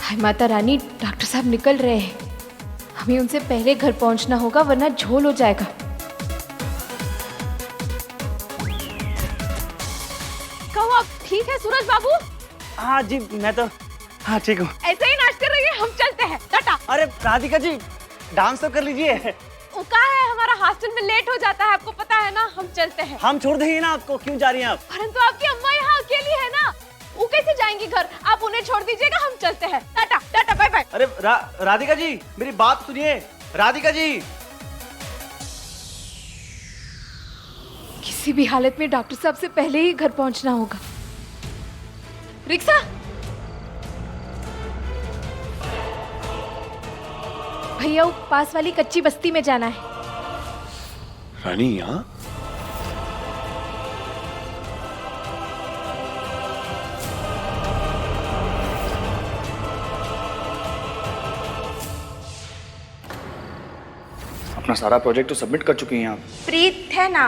हाय Mata Rani, doctor साहब निकल रहे हैं। हमें उनसे पहले घर पहुंचना होगा वरना झोल हो जाएगा। कहो आप ठीक है सूरज बाबू? हाँ जी, मैं तो हाँ ठीक हूँ। ऐसे ही नाचते रहिए, हम चलते हैं। टाटा। अरे राधिका जी, डांस तो कर लीजिए। वो कहा है हमारा हॉस्टल में लेट हो जाता है, आपको पता है ना। हम चलते हैं। हम छोड़ देंगे ना आपको, क्यों जा रही हैं आप? परंतु आपकी अम्मा यहाँ अकेली है ना, वो कैसे जाएंगी घर? आप उन्हें छोड़ दीजिएगा, हम चलते हैं। टाटा टाटा, बाय बाय। अरे राधिका जी, मेरी बात सुनिए। राधिका जी, किसी भी हालत में डॉक्टर साहब से पहले ही घर पहुंचना होगा। रिक्शा, भैया वो पास वाली कच्ची बस्ती में जाना है। रानी यहाँ? अपना सारा प्रोजेक्ट तो सबमिट कर चुकी हैं आप। प्रीत है ना,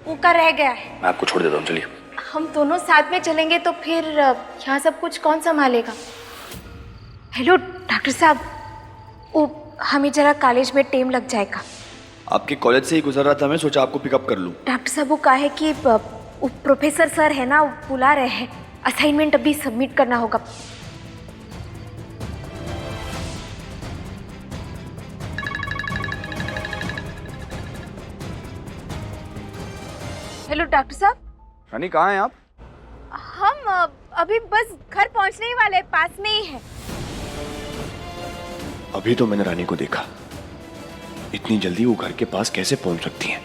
वो का रह गया है। मैं आपको छोड़ देता हूँ, चलिए। हम दोनों साथ में चलेंगे तो फिर यहाँ सब कुछ कौन संभालेगा? हेलो डॉक्टर साहब, वो हमें जरा कॉलेज में टाइम लग जाएगा। आपके कॉलेज से ही गुजर रहा था, मैं सोचा आपको पिकअप कर लूँ। डॉक्टर साहब वो कहा है कि वो प्रोफेसर सर है ना, वो बुला रहे हैं। असाइनमेंट अभी सबमिट करना होगा। हेलो डॉक्टर साहब। रानी कहाँ हैं आप? हम अभी बस घर पहुंचने ही वाले, पास में ही है। अभी तो मैंने रानी को देखा, इतनी जल्दी वो घर के पास कैसे पहुंच सकती हैं?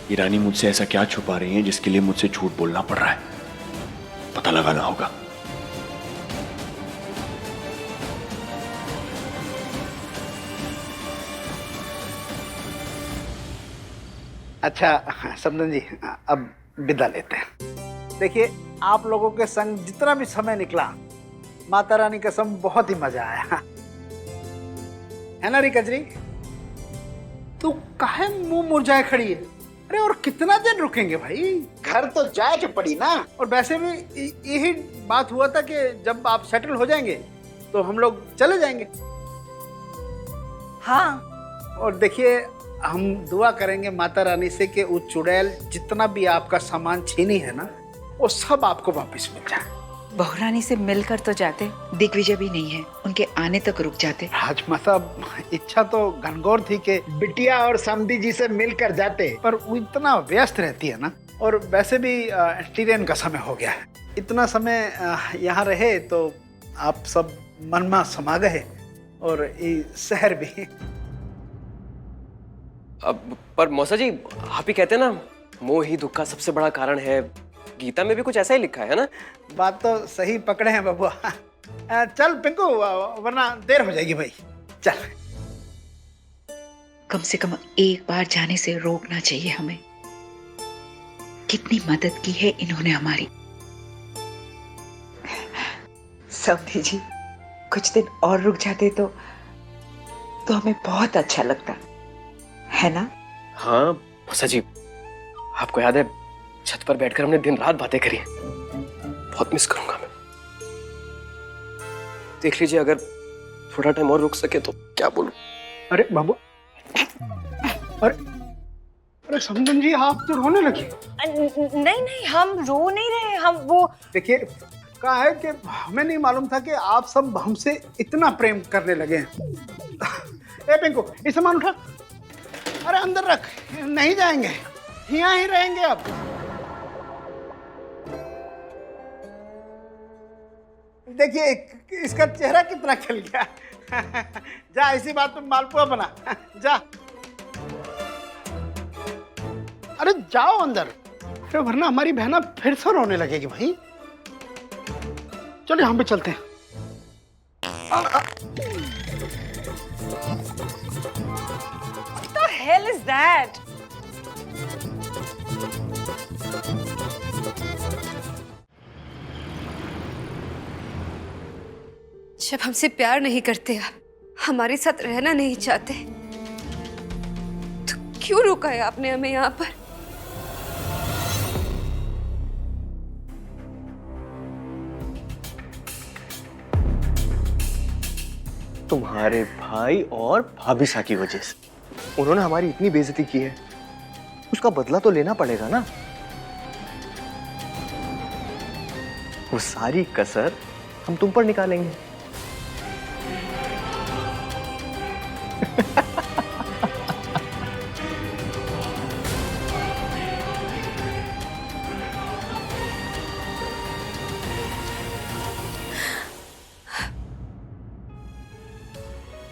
ये रानी मुझसे ऐसा क्या छुपा रही है जिसके लिए मुझसे झूठ बोलना पड़ रहा है? पता लगाना होगा। अच्छा समदन जी, अब विदा लेते हैं। देखिए, आप लोगों के संग जितना भी समय निकला, माता रानी कसम बहुत ही मजा आया। है ना री कजरी? तू काहे मुंह मुरझाए खड़ी है? अरे और कितना दिन रुकेंगे भाई? घर तो जाए के पड़ी ना। और वैसे भी यही बात हुआ था कि जब आप सेटल हो जाएंगे तो हम लोग चले जाएंगे। हाँ, और देखिए, हम दुआ करेंगे माता रानी से कि वो चुड़ैल जितना भी आपका सामान छीनी है ना, वो सब आपको वापस मिल जाए। बहू रानी से मिलकर तो जाते, दिग्विजय भी नहीं है, उनके आने तक रुक जाते। राजमाता, इच्छा तो घनघोर थी कि बिटिया और समधी जी से मिलकर जाते, पर वो इतना व्यस्त रहती है ना। और वैसे भी ट्रेन का समय हो गया है। इतना समय यहाँ रहे तो आप सब मनमा समा गए, और ये शहर भी। अब पर मौसा जी, आप ही कहते हैं ना, मोह ही दुख का सबसे बड़ा कारण है। गीता में भी कुछ ऐसा ही लिखा है ना? बात तो सही पकड़े हैं बबुआ। चल पिंकू, वरना देर हो जाएगी भाई। चल। कम से कम एक बार जाने से रोकना चाहिए हमें। कितनी मदद की है इन्होंने हमारी। समधी जी, कुछ दिन और रुक जाते तो हमें बहुत अच्छा लगता है ना? हाँ मौसा जी, आपको याद है छत पर बैठकर हमने दिन रात बातें करी। बहुत मिस करूंगा मैं। देख लीजिए, अगर थोड़ा टाइम और रुक सके तो क्या बोलूं। अरे बाबू, अरे समदन जी, आप तो रोने लगे। नहीं नहीं, हम रो नहीं रहे। हम वो देखिए, कहा है कि हमें नहीं मालूम था कि आप सब हमसे इतना प्रेम करने लगे हैं। ए पिंकू, ये सामान उठा। अरे अंदर रख, नहीं जाएंगे, यहाँ ही रहेंगे अब। देखिए इसका चेहरा कितना खिल गया। जा, इसी बात में मालपुआ बना। जा। अरे जाओ अंदर, अरे वरना हमारी बहना फिर से रोने लगेगी भाई। चलिए हम भी चलते हैं। What the hell is that? जब हमसे प्यार नहीं करते आप, हमारे साथ रहना नहीं चाहते, तो क्यों रोका है आपने हमें यहाँ पर? तुम्हारे भाई और भाभी सा की वजह से। उन्होंने हमारी इतनी बेइज्जती की है, उसका बदला तो लेना पड़ेगा ना। वो सारी कसर हम तुम पर निकालेंगे।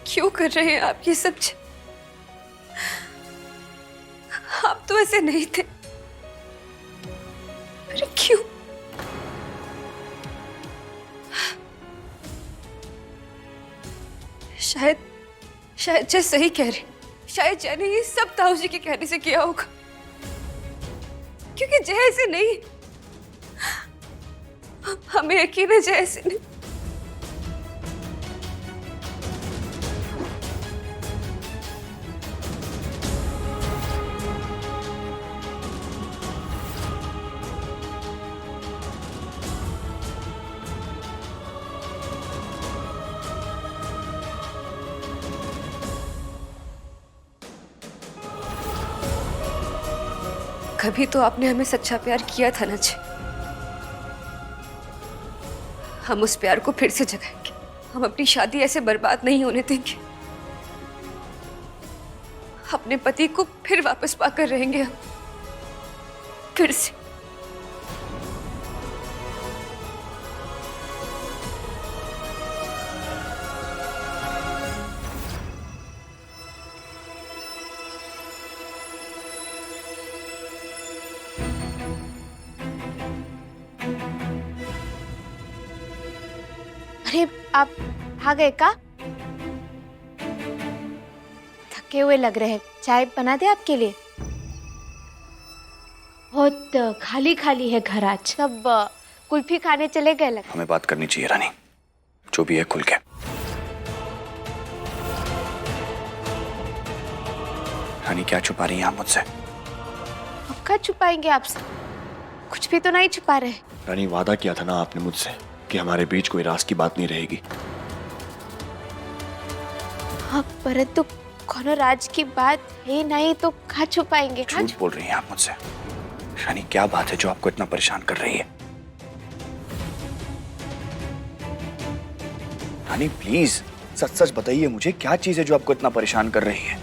क्यों कर रहे हैं आप ये सब? आप तो ऐसे नहीं थे। अरे क्यों? शायद जय सही कह रहे। शायद जय ने ये सब ताऊ जी के कहने से किया होगा, क्योंकि जय ऐसे नहीं। हमें यकीन है जय ऐसे नहीं। कभी तो आपने हमें सच्चा प्यार किया था ना जी। हम उस प्यार को फिर से जगाएंगे। हम अपनी शादी ऐसे बर्बाद नहीं होने देंगे। अपने पति को फिर वापस पाकर रहेंगे हम, फिर से। अरे आप आ गए का? थके हुए लग रहे हैं। चाय बना दे आपके लिए? बहुत खाली खाली है घर आज। सब कुल्फी खाने चले गए लग। हमें बात करनी चाहिए रानी, जो भी है खुल के। रानी क्या छुपा रही हैं आप मुझसे? अब क्या छुपाएंगे आपसे? कुछ भी तो नहीं छुपा रहे। रानी वादा किया था ना आपने मुझसे कि हमारे बीच कोई राज की बात नहीं रहेगी। हाँ, परंतु कोनो राज की बात है नहीं तो क्या छुपाएंगे? झूठ बोल रही हैं आप मुझसे। रानी क्या बात है जो आपको इतना परेशान कर रही है? रानी प्लीज सच सच बताइए मुझे, क्या चीज है जो आपको इतना परेशान कर रही है?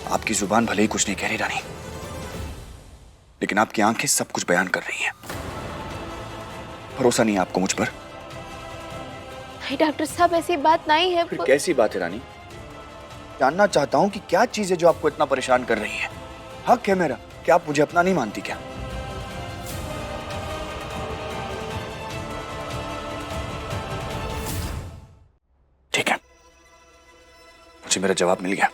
आपकी जुबान भले ही कुछ नहीं कह रही रानी, लेकिन आपकी आंखें सब कुछ बयान कर रही हैं। भरोसा नहीं है आपको मुझ पर? नहीं डॉक्टर साहब, ऐसी बात नहीं है। फिर कैसी बात है रानी? जानना चाहता हूं कि क्या चीज है जो आपको इतना परेशान कर रही है। हक है मेरा, क्या आप मुझे अपना नहीं मानती क्या? ठीक है, मुझे मेरा जवाब मिल गया।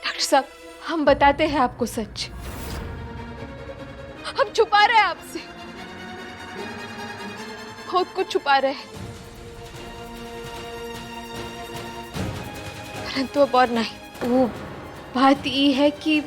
डॉक्टर साहब, हम बताते हैं आपको सच। हम छुपा रहे हैं आपसे, खुद को छुपा रहे हैं, परंतु अब और नहीं। वो बात ये है कि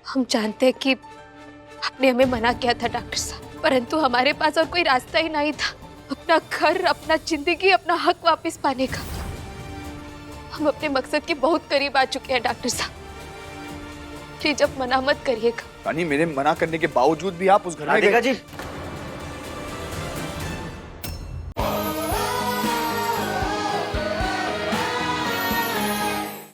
हम जानते हैं कि आपने हमें मना किया था डॉक्टर साहब, परंतु हमारे पास और कोई रास्ता ही नहीं था अपना घर, अपना जिंदगी, अपना हक वापस पाने का। हम अपने मकसद के बहुत करीब आ चुके हैं डॉक्टर साहब। प्लीज अब मना मत करिएगा। रानी, मेरे मना करने के बावजूद भी आप उस घर में राधिका गए। जी,